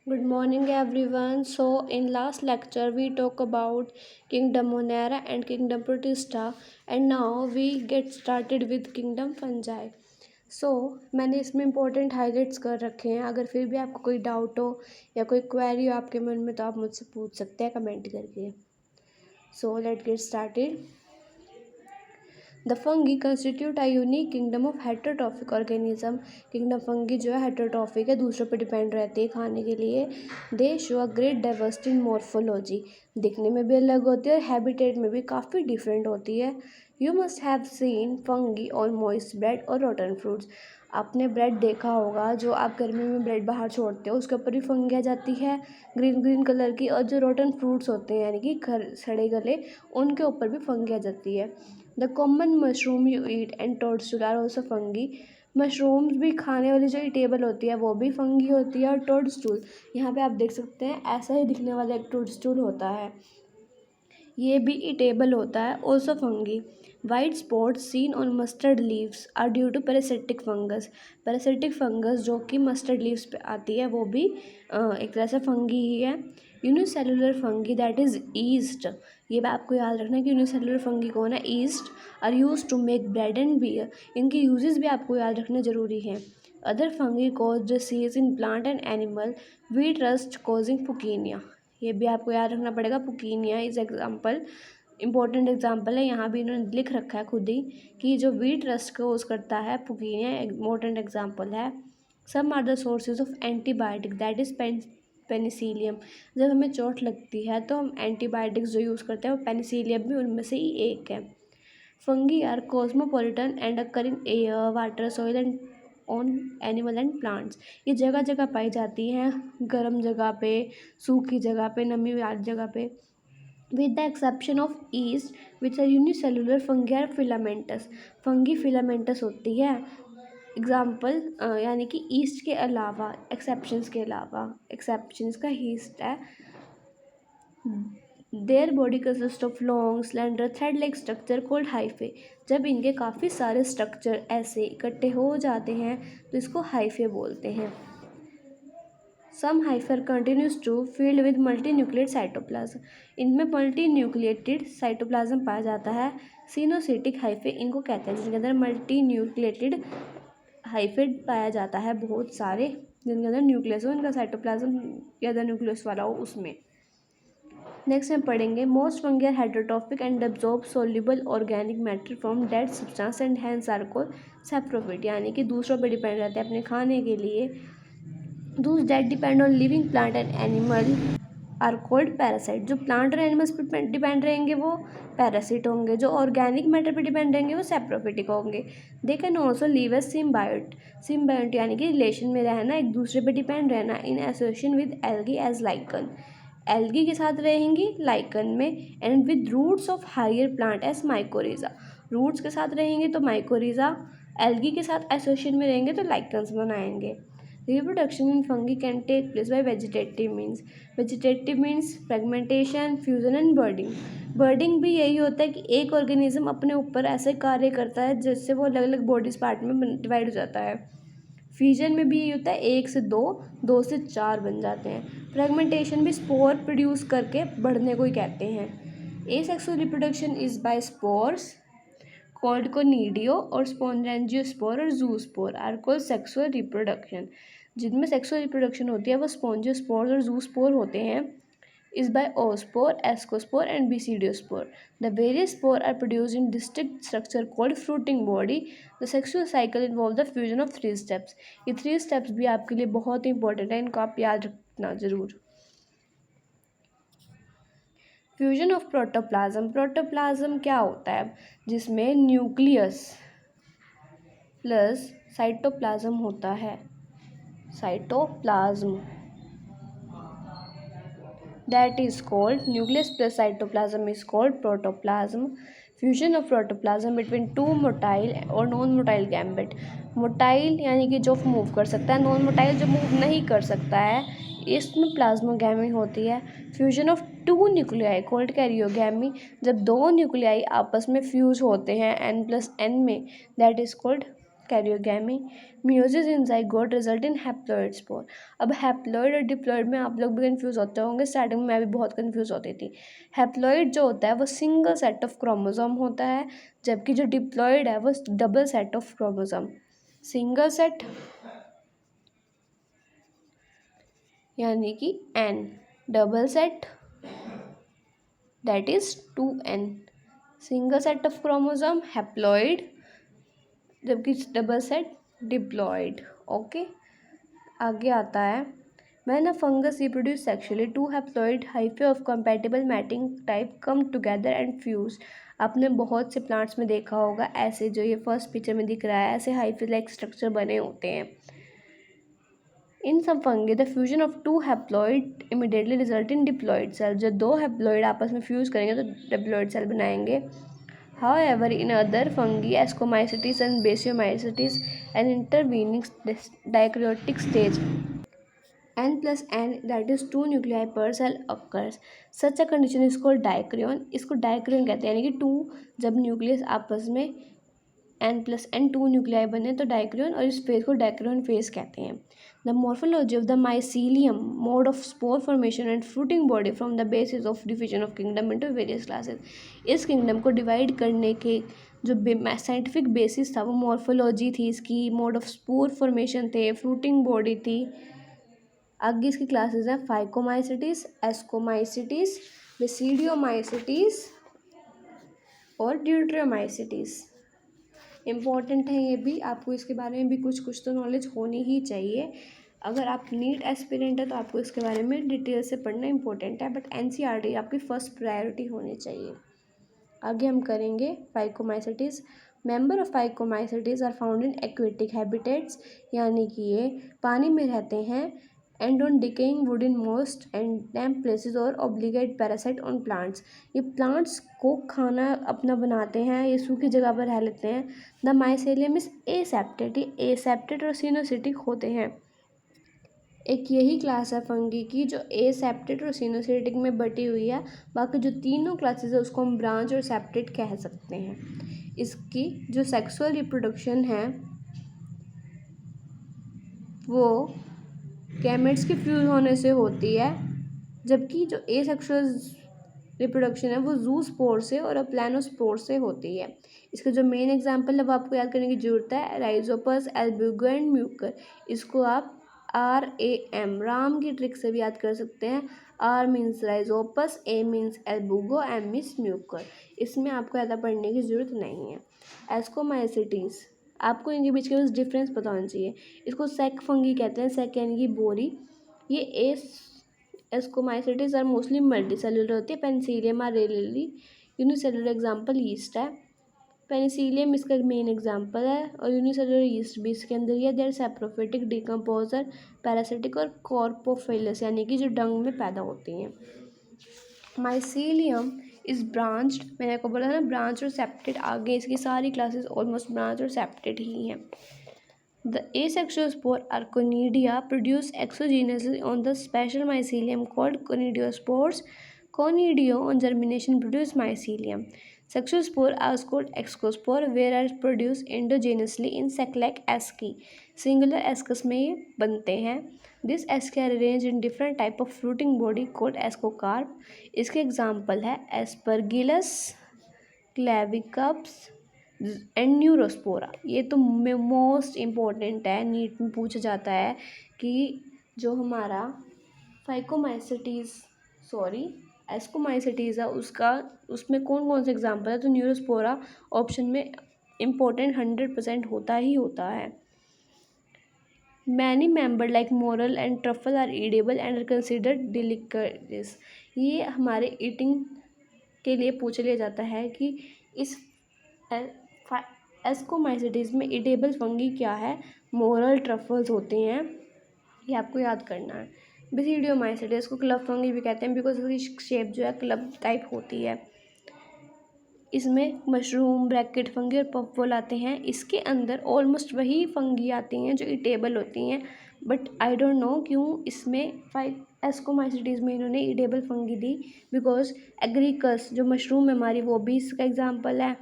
Good morning everyone. So in last lecture we talk about Kingdom Monera and Kingdom Protista and now we get started with Kingdom Fungi. So मैंने इसमें important highlights कर रखे हैं. अगर फिर भी आपको कोई डाउट हो या कोई क्वेरी हो आपके मन में तो आप मुझसे पूछ सकते हैं कमेंट करके. So let's get started. The fungi constitute a unique kingdom of heterotrophic organism. Kingdom fungi जो है हेटरोट्रॉफिक है, दूसरों पर डिपेंड रहती है खाने के लिए. दे show a great diversity in morphology. दिखने में भी अलग होती है और हैबिटेट में भी काफ़ी डिफरेंट होती है. You must have seen fungi on moist bread और रोटन फ्रूट्स. आपने ब्रेड देखा होगा, जो आप गर्मी में ब्रेड बाहर छोड़ते हो उसके ऊपर भी फंगी आ जाती है ग्रीन ग्रीन कलर की, और जो रोटन फ्रूट्स होते हैं यानी कि सड़े गले, उनके ऊपर भी फंगी आ जाती है. The common mushroom you eat and toadstool are also fungi. Mushrooms भी खाने वाली जो ईटेबल होती है वो भी फंगी होती है. और टोडस्टूल, यहाँ पे आप देख सकते हैं ऐसा ही दिखने वाला एक टोडस्टूल होता है, ये भी ईटेबल होता है, also fungi. White spots seen on mustard leaves are due to parasitic fungus. Parasitic fungus जो कि मस्टर्ड लीव्स पे आती है वो भी एक तरह से फंगी ही है. Unicellular fungi that is east. ये बात आपको याद रखना है कि यूनिसेलुलर फंगी कौन है, yeast. Are used to make bread and beer. इनकी यूजेस भी आपको याद रखने ज़रूरी हैं. Other fungi cause disease in plant and animal. Wheat rust causing Puccinia. ये भी आपको याद रखना पड़ेगा. Puccinia is example, important example है. यहाँ भी इन्होंने लिख रखा है खुद ही कि जो वीट रस्ट कोज करता है पुकीनिया इंपॉर्टेंट एग्जाम्पल है. Some are the sources of antibiotic that is penicillium. जब हमें चोट लगती है तो हम एंटीबायोटिक्स जो यूज़ करते हैं वो पेनिसिलियम भी उनमें से ही एक है. Fungi are cosmopolitan and occur in air water soil and on animal and plants. ये जगह जगह पाई जाती हैं, गर्म जगह पे, सूखी जगह पे, नमी वाली जगह पे. With the exception of yeast which are unicellular fungi are filamentous. Fungi filamentous होती है. एग्जाम्पल यानी कि ईस्ट के अलावा, एक्सेप्शंस के अलावा, एक्सेप्शंस का ईस्ट है. Their body consist of long slender thread like structure called hyphae. जब इनके काफ़ी सारे स्ट्रक्चर ऐसे इकट्ठे हो जाते हैं तो इसको हाइफे बोलते हैं. Some hyphae continues to field with multinucleate cytoplasm. इनमें मल्टी न्यूक्लिएटेड साइटोप्लाज्म पाया जाता है. सिनोसिटिक हाइफे इनको कहते हैं, जिनके अंदर मल्टी न्यूक्लिएटेड हाइफेड पाया जाता है बहुत सारे, जिनके अंदर न्यूक्लियस हो, इनका साइटोप्लाज्म या अदर न्यूक्लियस वाला हो उसमें. नेक्स्ट हम पढ़ेंगे most fungi are heterotrophic and absorb soluble organic matter from dead substance and hence are called saprophyte. यानी कि दूसरों पर डिपेंड रहते हैं अपने खाने के लिए. Those that depend on living plant and animal are called parasite. जो प्लांट और एनिमल्स पर डिपेंड रहेंगे वो पैरासिट होंगे, जो ऑर्गेनिक मैटर पर डिपेंड रहेंगे वो सेप्रोफिटिक होंगे. They can also live as symbiont. Symbiont यानी कि रिलेशन में रहना, एक दूसरे पर डिपेंड रहना, in association with algae as lichen. Algae के साथ रहेंगी लाइकन में, and with roots of higher plant as mycorrhiza. Roots के साथ रहेंगे तो माइकोरिजा, एल्गी के साथ एसोसिएशन में रहेंगे तो लाइकन्स बनाएंगे. Reproduction in fungi can take place by vegetative means. Vegetative means fragmentation, fusion and budding. बर्डिंग भी यही होता है कि एक ऑर्गेनिज्म अपने ऊपर ऐसे कार्य करता है जिससे वो अलग अलग बॉडीज पार्ट में डिवाइड हो जाता है. फ्यूजन में भी यही होता है, एक से दो, दो से चार बन जाते हैं. फ्रेगमेंटेशन भी स्पोर प्रोड्यूस करके बढ़ने को ही कहते हैं. Asexual reproduction is by spores called conidia, और स्पोरेंजियोस्पोर और zoospore are called sexual reproduction. जिनमें सेक्सुअल रिप्रोडक्शन होती है वो स्पोंजियोस्पोर और जूस्पोर होते हैं. Is by oospore, ascospore and basidiospore. The various spore are produced in distinct structure called fruiting body. The sexual cycle involve the fusion of 3 steps. ये 3 steps भी आपके लिए बहुत ही इंपॉर्टेंट है, इनको आप याद रखना जरूर. Fusion of protoplasm. प्रोटोप्लाज्म क्या होता है, जिसमें न्यूक्लियस प्लस साइटोप्लाज्म होता है. Cytoplasm that is called nucleus plus cytoplasm is called protoplasm. Fusion of protoplasm between two motile और नॉन मोटाइल गैमेट. मोटाइल यानी कि जो मूव कर सकता है, नॉन मोटाइल जो मूव नहीं कर सकता है, इसमें प्लाज्मोगैमी होती है. Fusion of two nuclei called karyogamy. जब दो न्यूक्लियाई आपस में फ्यूज होते हैं n+n में, that is called karyogamy, meiosis in zygote result in haploid spore। अब हैप्लॉइड और डिप्लॉइड में आप लोग भी कंफ्यूज होते होंगे, स्टार्टिंग में मैं भी बहुत कंफ्यूज होती थी। हैप्लॉइड जो होता है वो सिंगल सेट ऑफ क्रोमोसोम होता है, जबकि जो डिप्लॉइड है वो double set of chromosome. Single set यानी कि n, double set that is 2n। Single set of chromosome haploid, जबकि डबल सेट डिप्लॉइड। ओके, आगे आता है when a fungus reproduce sexually two haploid hyphae of compatible mating type come together and fuse. आपने बहुत से plants में देखा होगा ऐसे, जो ये फर्स्ट पिक्चर में दिख रहा है, ऐसे हाइफे लाइक स्ट्रक्चर बने होते हैं। In some fungi the fusion of two haploid immediately result in diploid cell. जब दो हैप्लॉइड आपस में फ्यूज करेंगे तो डिप्लॉइड सेल बनाएंगे। However, in other fungi, Ascomycetes and Basiomycetes, an intervening dikaryotic stage, n plus n, that is 2 nuclei per cell occurs. Such a condition is called dikaryon। इसको डायक्रियन कहते हैं, यानी कि 2 जब न्यूक्लियस आपस में n+n 2 न्यूक्लियाई बने तो डायक्रियन, और इस फेज को डायक्रियन फेज कहते हैं। The morphology of the mycelium, mode of spore formation and fruiting body from the basis of division of kingdom into various classes. इस किंगडम को डिवाइड करने के जो साइंटिफिक बेसिस था वो मॉर्फोलॉजी थी इसकी, मोड ऑफ स्पोर फॉर्मेशन थे, फ्रूटिंग बॉडी थी। आगे इसकी क्लासेस हैं फाइकोमाइसिटिस, एस्कोमाइसिटिस, बेसिडियोमाइसिटिस और ड्यूट्रियोमाइसिटिस। इम्पॉर्टेंट है ये भी, आपको इसके बारे में भी कुछ तो नॉलेज होनी ही चाहिए। अगर आप नीट एस्पिरेंट है तो आपको इसके बारे में डिटेल से पढ़ना इंपॉर्टेंट है, बट एनसीईआरटी आपकी फर्स्ट प्रायोरिटी होनी चाहिए। आगे हम करेंगे phycomycetes. Member of phycomycetes are found in aquatic habitats, यानी कि ये पानी में रहते हैं, and on decaying wood in moist and damp places और ऑब्लिगेट पैरासाइट ऑन प्लांट्स। ये प्लांट्स को खाना अपना बनाते हैं, ये सूखी जगह पर रह लेते हैं। द माइसेलियम इज एसेप्टेड, ये एसेप्टेड और सिनोसिटिक होते हैं। एक यही क्लास है फंगी की जो एसेप्टेड और सिनोसिटिक में बटी हुई है। बाकी जो तीनों क्लासेस है उसको हम ब्रांच और सेप्टेड कह सकते हैं। इसकी जो सेक्सुअल रिप्रोडक्शन है वो गैमेट्स के फ्यूज होने से होती है, जबकि जो एसेक्सुअल रिप्रोडक्शन है वो जूस्पोर से और प्लानोस्पोर से होती है। इसका जो मेन एग्जांपल है वो आपको याद करने की ज़रूरत है, राइजोपस, एल्ब्यूगो एंड म्यूकर। इसको आप RAM, राम की ट्रिक से भी याद कर सकते हैं। R means Rhizopus, A means Albugo, M means Mucor. इसमें आपको ज़्यादा पढ़ने की ज़रूरत नहीं है। एस्कोमाइसिटीज, आपको इनके बीच का डिफरेंस पता होना चाहिए। इसको सेक फंगी कहते हैं, सेक यानी कि बोरी। ये ascomycetes are mostly multi cellular होती है। Penicillium are rarely unicellular, example yeast है। पेनिसिलियम इसका मेन एग्जांपल है, और यूनिसेलुलर यीस्ट भी इसके अंदर ही है। देयर सेप्रोफिटिक, डिकम्पोजर, पैरासिटिक और कॉर्पोफिलस, यानी कि जो डंग में पैदा होती हैं। माइसीलियम इज ब्रांच्ड, मैंने आपको बोला ना ब्रांच और सेप्टेड, आगे इसकी सारी क्लासेस ऑलमोस्ट ब्रांच और सेप्टेड ही हैं। The asexual spore Arconidia produce exogenously on the special mycelium called conidiospores. Conidio on germination produce mycelium. Sexual spore are called exospore, whereas produced endogenously in sac-like asci. Singular ascus में ये बनते हैं। This asci are arranged in different type of fruiting body called ascocarp. इसके example है Aspergillus, Clavicus and Neurospora. ये तो most important है, NEET में पूछा जाता है कि जो हमारा एस्कोमाइसिटीज़ है उसमें कौन कौन से एग्जाम्पल है, तो न्यूरोस्पोरा ऑप्शन में इम्पोर्टेंट 100% होता ही होता है। Many member like morel and truffle are edible and are considered delicacies. ये हमारे ईटिंग के लिए पूछ लिया जाता है कि इस एस्कोमाइसिटीज में ईडेबल फंगी क्या है, मोरल ट्रफल्स होते हैं, ये आपको याद करना है। बेसिडियोमाइसिटिस को क्लब फंगी भी कहते हैं, बिकॉज इसकी शेप जो है क्लब टाइप होती है। इसमें मशरूम, ब्रैकेट फंगी और पफबॉल आते हैं। इसके अंदर ऑलमोस्ट वही फंगी आती हैं जो ईटेबल होती हैं, बट आई डोंट नो क्यों इसमें एस्कोमाइसिटीज़ में इन्होंने edible fungi the, because Agaricus जो मशरूम है हमारी वो भी इसका एग्जाम्पल है।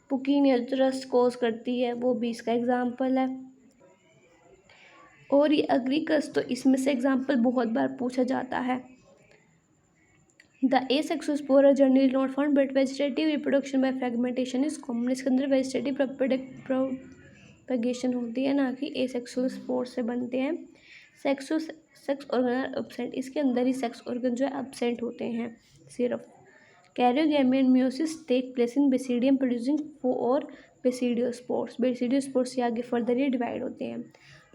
पुकीनियस कोज करती है, वो भी इसका एग्जाम्पल है। और ये अग्रिकस, तो इसमें से एग्जाम्पल बहुत बार पूछा जाता है। The asexual spore are generally not found, but vegetative reproduction by fragmentation is common। इसके अंदर वेजिटेटिव प्रोपेगेशन होती है, ना कि एसेक्सुअल स्पोर से बनते हैं। सेक्स ऑर्गन एब्सेंट, इसके अंदर ही सेक्स ऑर्गन जो है एब्सेंट होते हैं सिर्फ। Karyogamy and meiosis take place in basidium producing four basidiospores. Basidiospores से आगे फर्दर ये डिवाइड होते हैं।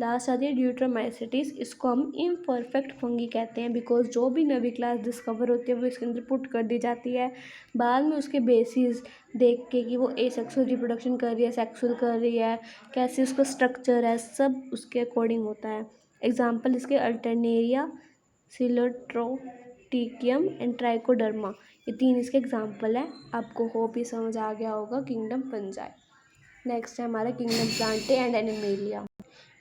लास्ट आती है ड्यूट्रोमाइसिटीज, इसको हम इम्परफेक्ट फंगी कहते हैं, बिकॉज जो भी नवी क्लास डिस्कवर होती है वो इसके अंदर पुट कर दी जाती है। बाद में उसके बेसिस देख के कि वो एसेक्सुअल रिप्रोडक्शन कर रही है, सेक्सुअल कर रही है, कैसे उसका स्ट्रक्चर है, सब उसके अकॉर्डिंग होता है। एग्जाम्पल इसके अल्टरनेरिया, सिलोट्रोटिकियम एंड ट्राइकोडर्मा, ये 3 इसके एग्जाम्पल है। आपको होप ये समझ आ गया होगा किंगडम फंजाई। नेक्स्ट है हमारा किंगडम प्लांटे एंड एनिमेलिया।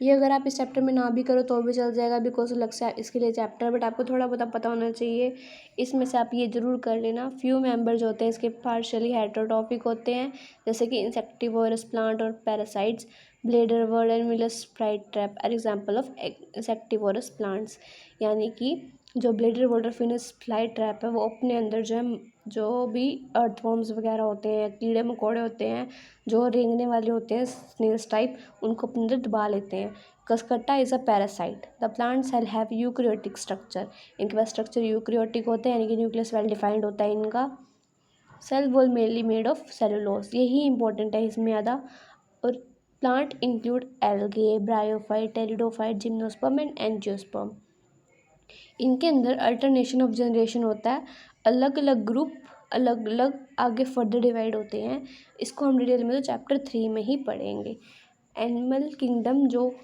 ये अगर आप इस चैप्टर में ना भी करो तो भी चल जाएगा, बिकॉज अलग से इसके लिए चैप्टर, बट आपको थोड़ा बहुत पता होना चाहिए। इसमें से आप ये जरूर कर लेना, फ्यू मेंबर जो होते हैं इसके पार्शियली हेटेरोटॉपिक होते हैं, जैसे कि इंसेक्टिवोरस प्लांट और पैरासाइट्स। ब्लेडर वर्ड एंड मिलस flytrap are example of insectivorous plants. यानी कि जो ब्लेडर वोल्डरफिनस फ्लाई ट्रैप है वो अपने अंदर जो है, जो भी अर्थवॉर्म्स वगैरह होते हैं, कीड़े मकोड़े होते हैं जो रेंगने वाले होते हैं स्नेल्स टाइप, उनको अपने अंदर दबा लेते हैं। Cuscuta is a parasite. The plant cell have eukaryotic structure, इनके पास स्ट्रक्चर यूक्रियोटिक होते हैं, यानी कि न्यूक्लियस वेल डिफाइंड होता है इनका। Cell wall mainly made of cellulose, यही इंपॉर्टेंट है इसमें ज़्यादा। और plant include algae, bryophyte, pteridophyte, gymnosperm and angiosperm. इनके अंदर अल्टरनेशन ऑफ जनरेशन होता है, अलग अलग ग्रुप अलग अलग आगे फर्दर डिवाइड होते हैं। इसको हम डिटेल में तो चैप्टर 3 में ही पढ़ेंगे। एनिमल किंगडम जो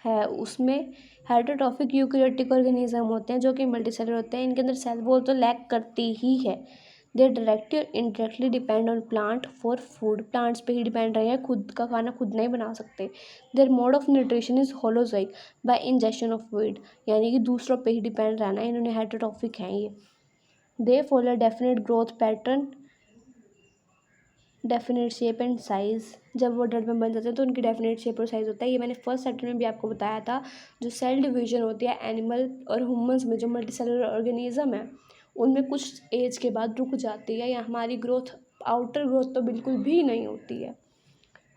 है उसमें हेटेरोट्रॉफिक यूकैरियोटिक ऑर्गेनिज्म होते हैं जो कि मल्टीसेलुलर होते हैं। इनके अंदर सेल वॉल तो लैक करती ही है। दे डायरेक्टली और indirectly depend on plant for food, plants पे ही डिपेंड रहे हैं, खुद का खाना खुद नहीं बना सकते। Their mode of nutrition is holozoic by ingestion of weed, यानी कि दूसरों पे ही डिपेंड रहना है, इन्होंने हेटेरोट्रॉफिक हैं ये। They follow definite growth pattern, definite shape and size. जब वो अडल्ट में बन जाते हैं तो उनकी डेफिनेट शेप और साइज़ होता है। ये मैंने फर्स्ट चैप्टर में भी आपको बताया था। जो सेल डिवीजन होती है एनिमल और ह्यूमंस में, जो मल्टी सेलुलर ऑर्गेनिज्म है उनमें कुछ एज के बाद रुक जाती है, या हमारी ग्रोथ, आउटर ग्रोथ तो बिल्कुल भी नहीं होती है।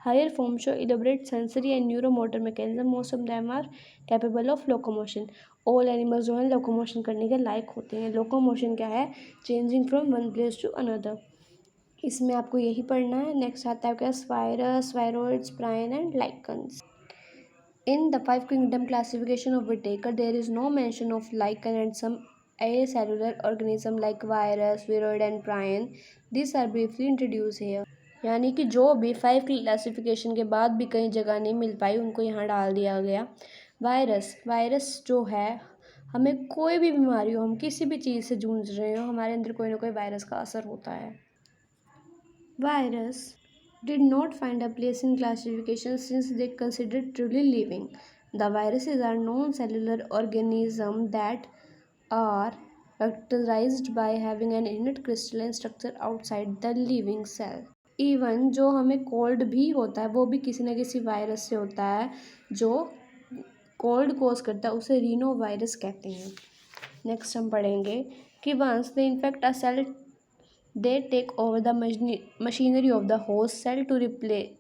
Higher form show elaborate sensory and neuromotor mechanism, most of them are capable of locomotion. All animals जो हैं लोकोमोशन करने के लायक होते हैं। लोकोमोशन क्या है? Changing from one place to another. इसमें आपको यही पढ़ना है। नेक्स्ट आता है आपका virus, viroids, prion and lichens. In the five kingdom classification of Whittaker, there is no mention of lichen and some acellular organism like virus, viroid and prion. These are briefly introduced here। यानी कि जो भी 5 classification के बाद भी कई जगह नहीं मिल पाई उनको यहाँ डाल दिया गया। वायरस जो है, हमें कोई भी बीमारी हो, हम किसी भी चीज़ से जूझ रहे हो, हमारे अंदर कोई ना कोई वायरस का असर होता है। Virus did not find a place in classification since they considered truly living. The viruses are non-cellular organisms that are characterized by having an innate crystalline structure outside the living cell. Even जो हमें cold भी होता है वो भी किसी न किसी वायरस से होता है, जो कोल्ड कोज करता है, उसे रीनो वायरस कहते हैं। नेक्स्ट हम पढ़ेंगे कि once they infect a cell they take over the machinery of the host cell to replicate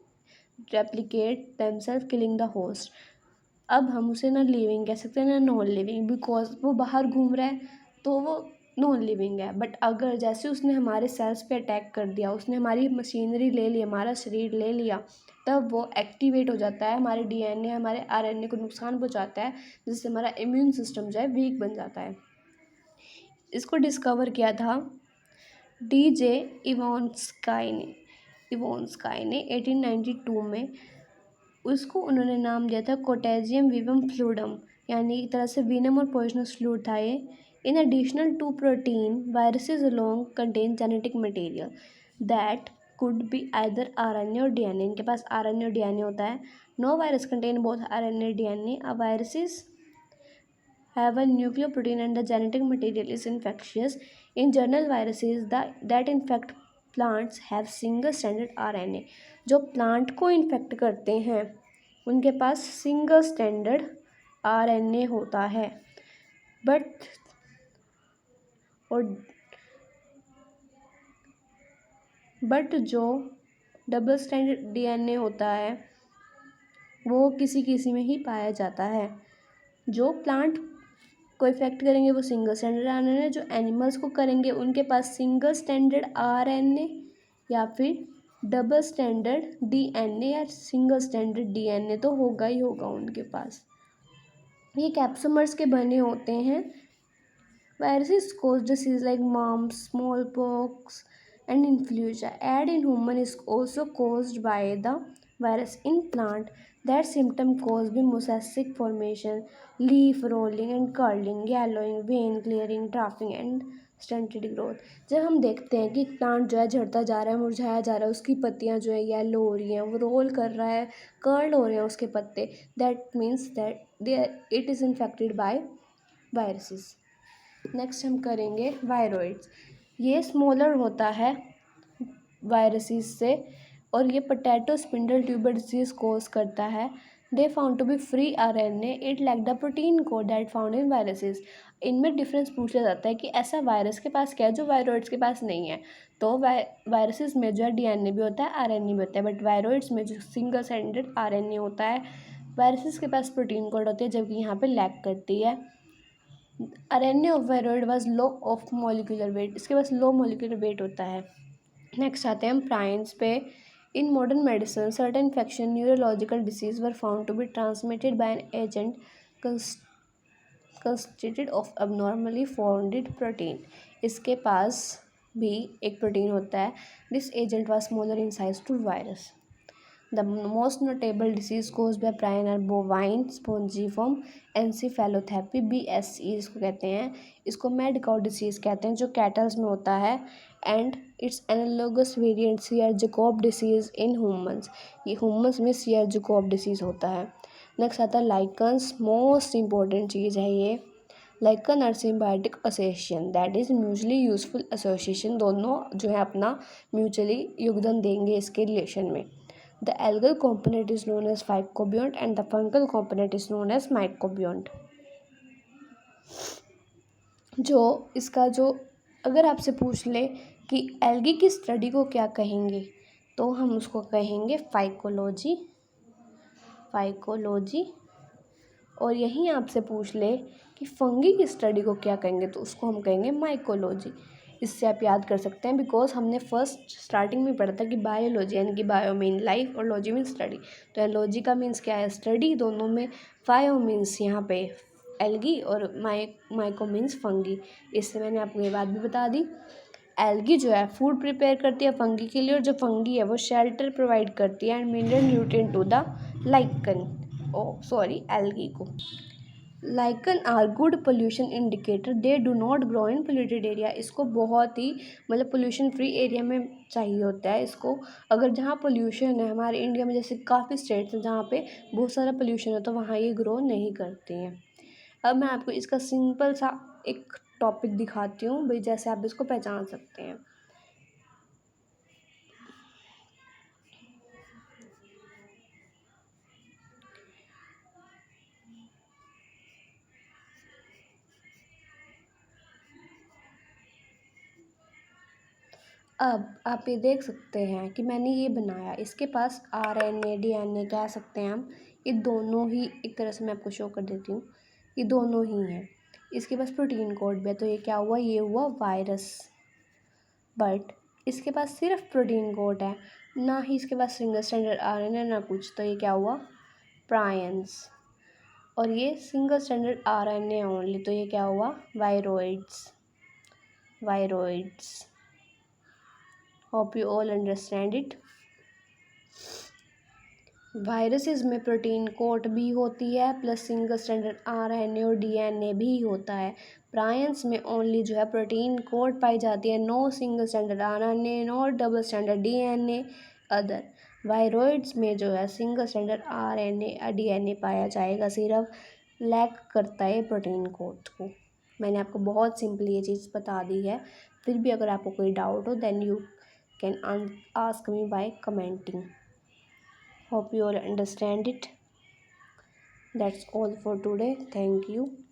themselves, killing the host। अब हम उसे ना लिविंग कह सकते हैं ना नॉन लिविंग, बिकॉज वो बाहर घूम रहा है तो वो नॉन लिविंग है। बट अगर जैसे उसने हमारे सेल्स पे अटैक कर दिया, उसने हमारी मशीनरी ले ली, हमारा शरीर ले लिया, तब वो एक्टिवेट हो जाता है, हमारे डीएनए हमारे आरएनए को नुकसान पहुंचाता है, जिससे हमारा इम्यून सिस्टम जो है वीक बन जाता है। इसको डिस्कवर किया था DJ इवोन्स्काई ने 1892 में। उसको उन्होंने नाम दिया था कोटेजियम विवम फ्लूडम, यानी एक तरह से वीनम और पॉइजनस फ्लूड था ये। In additional to protein, viruses along contain genetic material that could be either RNA और DNA। इनके पास RNA और DNA होता है। No virus contain both RNA और DNA। A viruses have a nucleoprotein and the genetic material is infectious. In general, viruses that infect plants have single standard RNA. जो plant को infect करते हैं उनके पास single standard RNA होता है, but और but जो डबल स्टैंडर्ड डीएनए होता है वो किसी किसी में ही पाया जाता है। जो प्लांट को इफेक्ट करेंगे वो सिंगल स्टैंडर्ड आरएनए, जो एनिमल्स को करेंगे उनके पास सिंगल स्टैंडर्ड आरएनए या फिर डबल स्टैंडर्ड डीएनए या सिंगल स्टैंडर्ड डीएनए तो होगा ही होगा उनके पास। ये कैप्सोमर्स के बने होते हैं। Viruses cause disease like mumps, smallpox, and influenza. And in human is also caused by the virus in plant. That symptom cause be mosaic formation, leaf rolling and curling, yellowing, vein clearing, drafting and stunted growth. जब हम देखते हैं कि plant जो है झड़ता जा रहा है, मुरझाया जा रहा है, उसकी पत्तियां जो है येलो हो रही हैं, वो रोल कर रहा है, कर्ल हो रहे हैं उसके पत्ते, that means that it is infected by viruses. Next हम करेंगे वायरॉइड्स। ये स्मॉलर होता है वायरसेस से और ये potato spindle tuber disease cause करता है। They found to be free RNA, it lack the protein coat that found in viruses. इनमें डिफरेंस पूछा जाता है कि ऐसा वायरस के पास क्या है जो वायरॉइड्स के पास नहीं है। तो वायरसेस में जो है डीएनए भी होता है, आरएनए भी होता है, बट वायरॉइड्स में जो सिंगल स्टैंडर्ड आरएनए होता है, वायरसेस के पास प्रोटीन कोड होती है, जबकि यहाँ पे लैक करती है। RNA of viroid was low of molecular weight, इसके पास लो मॉलिक्यूलर वेट होता है। नेक्स्ट आते हैं हम प्राइन्स पे। In modern medicine certain infection neurological disease were found to be transmitted by an agent constituted of abnormally founded protein. इसके पास भी एक प्रोटीन होता है। This agent was smaller in size to virus. The most notable disease caused by prion are bovine spongiform encephalopathy BSE इसको कहते हैं। इसको मैड काउ डिसीज़ कहते हैं जो कैटल्स में होता है। And it's analogous variant share-Jacob disease in humans. ये ह्यूमंस में सियर-जैकोब डिसीज़ होता है। नेक्स्ट आता है लाइकन्स। मोस्ट इंपॉर्टेंट चीज़ है ये। Lichen are symbiotic association that is mutually useful association. दोनों जो है अपना म्यूचुअली योगदान देंगे इसके रिलेशन में। The algal component is known as phycobiont and the fungal component is known as mycobiont। जो इसका जो अगर आपसे पूछ ले कि एल्गी की स्टडी को क्या कहेंगे तो हम उसको कहेंगे फाइकोलॉजी। और यहीं आपसे पूछ ले कि फंगी की स्टडी को क्या कहेंगे तो उसको हम कहेंगे माइकोलॉजी। इससे आप याद कर सकते हैं बिकॉज हमने फर्स्ट स्टार्टिंग में पढ़ा था कि बायोलॉजी यानी कि बायो मीन लाइफ और लॉजी मीन स्टडी। तो एलॉजी का मीन्स क्या है? स्टडी। दोनों में फायो मीन्स यहाँ पे एल्गी और माइको मीन्स फंगी। इससे मैंने आपको ये बात भी बता दी। एल्गी जो है फूड प्रिपेयर करती है फंगी के लिए और जो फंगी है वो शेल्टर प्रोवाइड करती है and mineral nutrient to the algae को। Lichen are good pollution indicator, they do not grow in polluted area. इसको बहुत ही मतलब पोल्यूशन फ्री एरिया में चाहिए होता है इसको। अगर जहाँ पोल्यूशन है हमारे इंडिया में जैसे काफ़ी स्टेट्स हैं जहाँ पे बहुत सारा पोल्यूशन है तो वहाँ ये ग्रो नहीं करती हैं। अब मैं आपको इसका सिंपल सा एक टॉपिक दिखाती हूँ भाई जैसे आप इसको पहचान सकते हैं। अब आप ये देख सकते हैं कि मैंने ये बनाया, इसके पास RNA DNA कह सकते हैं हम। ये दोनों ही एक तरह से मैं आपको शो कर देती हूँ, ये दोनों ही हैं। इसके पास प्रोटीन कोड भी है तो ये क्या हुआ? ये हुआ वायरस। बट इसके पास सिर्फ प्रोटीन कोड है, ना ही इसके पास सिंगल स्टैंडर्ड RNA ना कुछ। तो ये क्या हुआ? प्रायंस। और ये सिंगल स्टैंडर्ड RNA ओनली, तो ये क्या हुआ? Viroids. Hope you all understand it. Viruses में प्रोटीन कोट भी होती है प्लस सिंगल स्टैंडर्ड RNA और DNA भी होता है। प्रायंस में ओनली जो है प्रोटीन कोट पाई जाती है, no single standard RNA no double standard DNA other. Viroids में जो है सिंगल स्टैंडर्ड RNA और DNA पाया जाएगा, सिर्फ लैक करता है प्रोटीन कोट को। मैंने आपको बहुत सिंपली ये चीज़ बता दी है, फिर भी अगर आपको कोई डाउट हो then you can ask me by commenting. Hope you all understand it. That's all for today. Thank you.